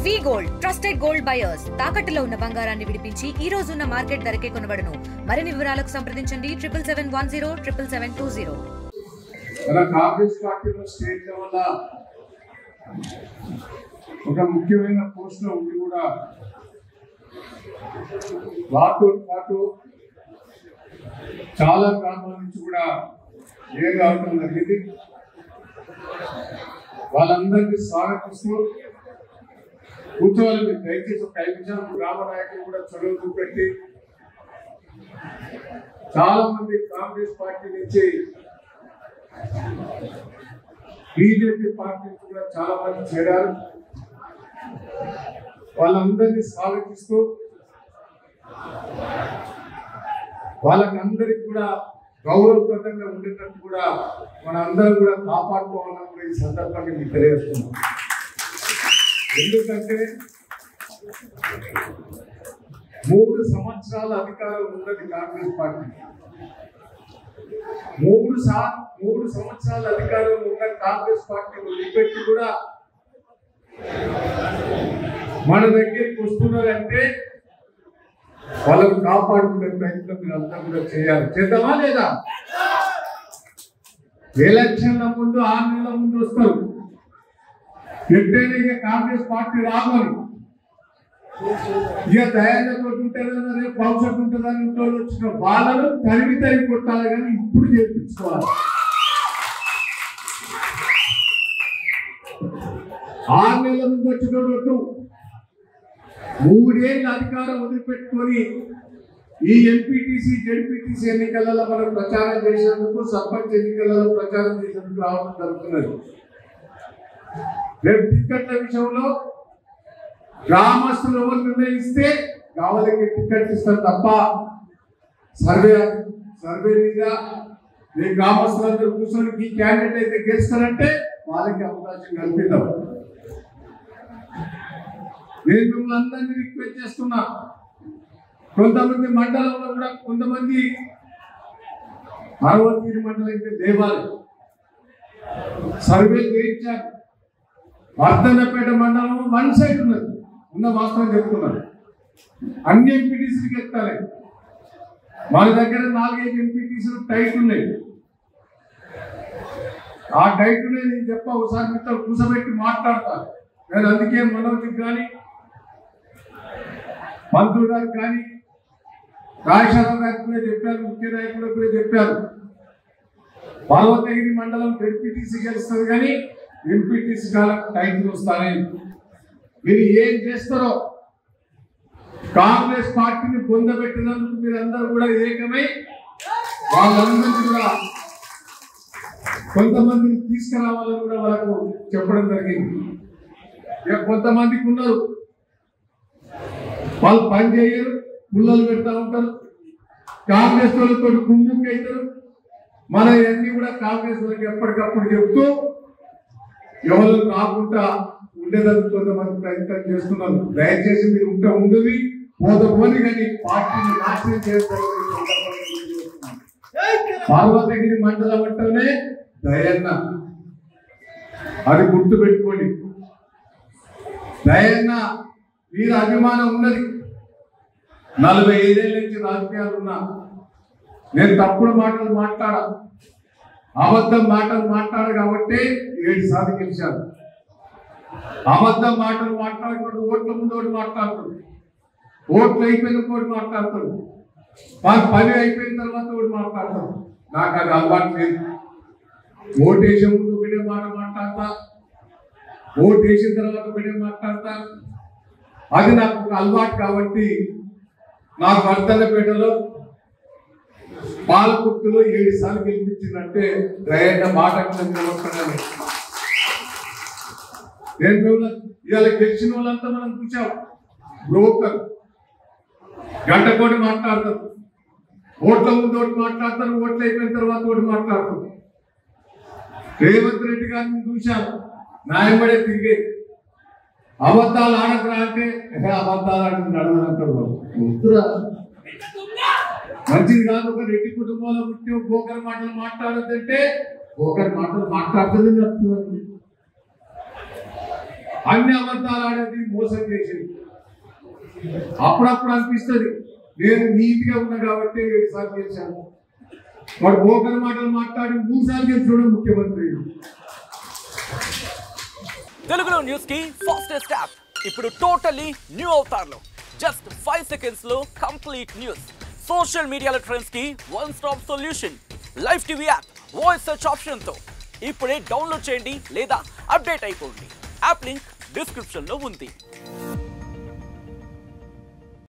వి gold trusted gold buyers తాకట్టులో ఉన్న బంగారాన్ని విడిపించి ఈ రోజు ఉన్న మార్కెట్ ధరకే కొనబడును. మరిన్ని వివరాలకు సంప్రదించండి 7710777720. మన కాంగ్రెస్ పార్టీలో స్టేట్ లెవెల్ ఒక ముఖ్యమైన పోస్ట్ లో ఉండి కూడా వాటితో పాటు చాలా గ్రామాల నుంచి కూడా ఏం కావడం జరిగింది. వాళ్ళందరికీ స్వాగతిస్తూ కూర్చోవాలని దయచేసి ఒక 5 నిమిషాలు గ్రామ నాయకులు కూడా చదువు పెట్టి చాలా మంది కాంగ్రెస్ పార్టీ నుంచి బీజేపీ పార్టీ కూడా చాలా మంది చేరారు. వాళ్ళందరినీ స్వాగతిస్తూ వాళ్ళకందరికి కూడా గౌరవప్రదంగా ఉండేటట్టు కూడా మనందరం కూడా కాపాడుకోవాలని కూడా ఈ సందర్భాన్ని మీకు తెలియజేస్తున్నాం. ఎందుకంటే 3 సంవత్సరాల అధికారం ఉన్నది కాంగ్రెస్ పార్టీ. 3 సంవత్సరాల అధికారం ఉన్న కాంగ్రెస్ పార్టీ వదిలిపెట్టి కూడా మన దగ్గరికి వస్తున్నారంటే వాళ్ళని కాపాడుకునే ప్రయత్నం మీరు అంతా కూడా చేయాలి. చేద్దామా లేదా? ఎలక్షన్ల ముందు 6 నెలల ముందు వస్తారు. ఎట్టేనే కాంగ్రెస్ పార్టీ రావాలి ఇక దయాలతో ఉంటుందన్నా రేపు భవిష్యత్తు ఉంటుందని ఇంట్లో వచ్చిన వాళ్ళను తరిమి కొట్టాలి కానీ ఇప్పుడు చేర్పించుకోవాలి. 6 నెలల ముందు వచ్చినట్టు 3 ఏళ్ళ అధికారం వదిలిపెట్టుకొని ఈ ఎంపీటీసీ జెడ్పీటీసీ ఎన్నికలలో మనం ప్రచారం చేసినందుకు, సర్పంచ్ ఎన్నికలలో ప్రచారం చేసినందుకు రావడం జరుగుతున్నది. రేపు టిక్కెట్ల విషయంలో గ్రామస్తులు ఎవరు నిర్ణయిస్తే కావాలకి టిక్కెట్ ఇస్తారు తప్ప సర్వే మీద మీ గ్రామస్తులందరూ కూర్చొని ఈ క్యాండిడేట్ అయితే గెలుస్తారంటే వాళ్ళకి అవకాశం కల్పిద్దాం. నేను మిమ్మల్ని అందరినీ రిక్వెస్ట్ చేస్తున్నా. కొంతమంది మండలంలో కూడా కొంతమంది పర్వతగిరి మండలం అయితే దేవాలయం సర్వే చేయించారు. వర్ధన్నపేట మండలం 1 సైడ్ ఉన్నది. ఉన్న వాస్తవం చెప్తున్నారు. అన్ని ఎంపీటీసీకి ఎత్తాలి. మన దగ్గర 4-5 ఎంపీటీసీలు టైట్ ఉన్నాయి. ఆ టైట్ ఉన్నాయి నేను చెప్పా ఒకసారి మీతో కూర్చోబెట్టి మాట్లాడతాను. నేను అందుకే మనోజ్కి కానీ మంత్రులు గారికి కానీ రాజశేఖర గారికి కూడా చెప్పారు, ముఖ్య నాయకులకు కూడా చెప్పారు. పర్వతగిరి మండలం జెడ్పీటీసీ గెలుస్తుంది కానీ ఎంపీటీసీ కాలకు టైటిల్ వస్తాయి. మీరు ఏం చేస్తారో కాంగ్రెస్ పార్టీని పొందబెట్టినందుకు మీరందరూ కూడా ఏకమై వాళ్ళందరికీ కూడా కొంతమందిని తీసుకురావాలని కూడా వాళ్ళకు చెప్పడం జరిగింది. ఇక కొంతమందికి ఉన్నారు వాళ్ళు పని చేయరు, పుల్లలు పెడతా ఉంటారు, కాంగ్రెస్ వాళ్ళతో గుమ్ముకి అవుతారు. మన అన్ని కూడా కాంగ్రెస్ వాళ్ళకి ఎప్పటికప్పుడు చెప్తూ ఎవరు కాకుండా ఉండేదానికి కొంతమంది ప్రయత్నం చేస్తున్నారు. దయచేసి మీరు ఉండవి పోని కానీ పార్టీని నాశనం చేస్తారు. పర్వతగిరి మండలం అంటేనే దయన్న, అది గుర్తు పెట్టుకోండి. దయన్న మీద అభిమానం ఉన్నది. 45 ఏళ్ళ నుంచి రాజకీయాలు ఉన్నా నేను తప్పుడు మాటలు అబద్ధం మాటలు మాట్లాడు కాబట్టి 7 సార్లు గెలిచాను. అబద్ధం మాటలు మాట్లాడకూడదు. ఓట్ల ముందు ఒకటి మాట్లాడుతుంది, ఓట్లు అయిపోయిన ఒకటి మాట్లాడుతుంది, పని అయిపోయిన తర్వాత ఒకటి మాట్లాడతాం. నాకు అది అలవాటు లేదు. ఓటేసే ముందు ఒకటే మాట మాట్లాడతా, ఓటేసిన తర్వాత ఒకటే మాట్లాడతా. అది నాకు ఒక అలవాటు కాబట్టి నాకు వర్ధన్నపేటలో పాలకుర్తిలో 7 సార్లు గెలిపించిందంటే దయన్న మాట నిలబడుతున్నాను. నేను ఇవాళ గెలిచిన వాళ్ళంతా మనం చూసాం. బ్రోకర్ గంట కోటి మాట్లాడతారు, ఓట్ల ముందు ఒకటి మాట్లాడతారు, ఓట్లు అయిపోయిన తర్వాత ఒకటి మాట్లాడతారు. రేవంత్ రెడ్డి గారిని చూశాను, న్యాయపడే తిరిగే అబద్ధాలు ఆడకురా అంటే అబద్ధాలు ఆడి నడవనంటారు. మంచిది కాదు. ఒక రెడ్డి కుటుంబంలో పుట్టి బోకర్ మాటలు మాట్లాడద్దంటే బోకర్ మాటలు మాట్లాడుతుంది. అన్ని అబద్ధాలు ఆడేది మోసం చేసేది. అప్పుడప్పుడు అనిపిస్తుంది నేను నీతిగా ఉన్నా కాబట్టి 7 సార్లు గెలిచాను. వాడు బోకర్ మాటలు మాట్లాడి 3 సార్లు గెలిచాడు ముఖ్యమంత్రి. తెలుగులో న్యూస్ కి ఫాస్టెస్ట్ యాప్ ఇప్పుడు టోటల్లీ న్యూ అవతార్లో జస్ట్ 5 సెకండ్స్ లో కంప్లీట్ న్యూస్. సోషల్ మీడియాలో ట్రెండ్స్ కి one stop solution. Live TV app voice search option తో ఇప్పుడే డౌన్లోడ్ చేయండి లేదా అప్డేట్ అయిపోండి. యాప్ లింక్ డిస్క్రిప్షన్ లో ఉంది.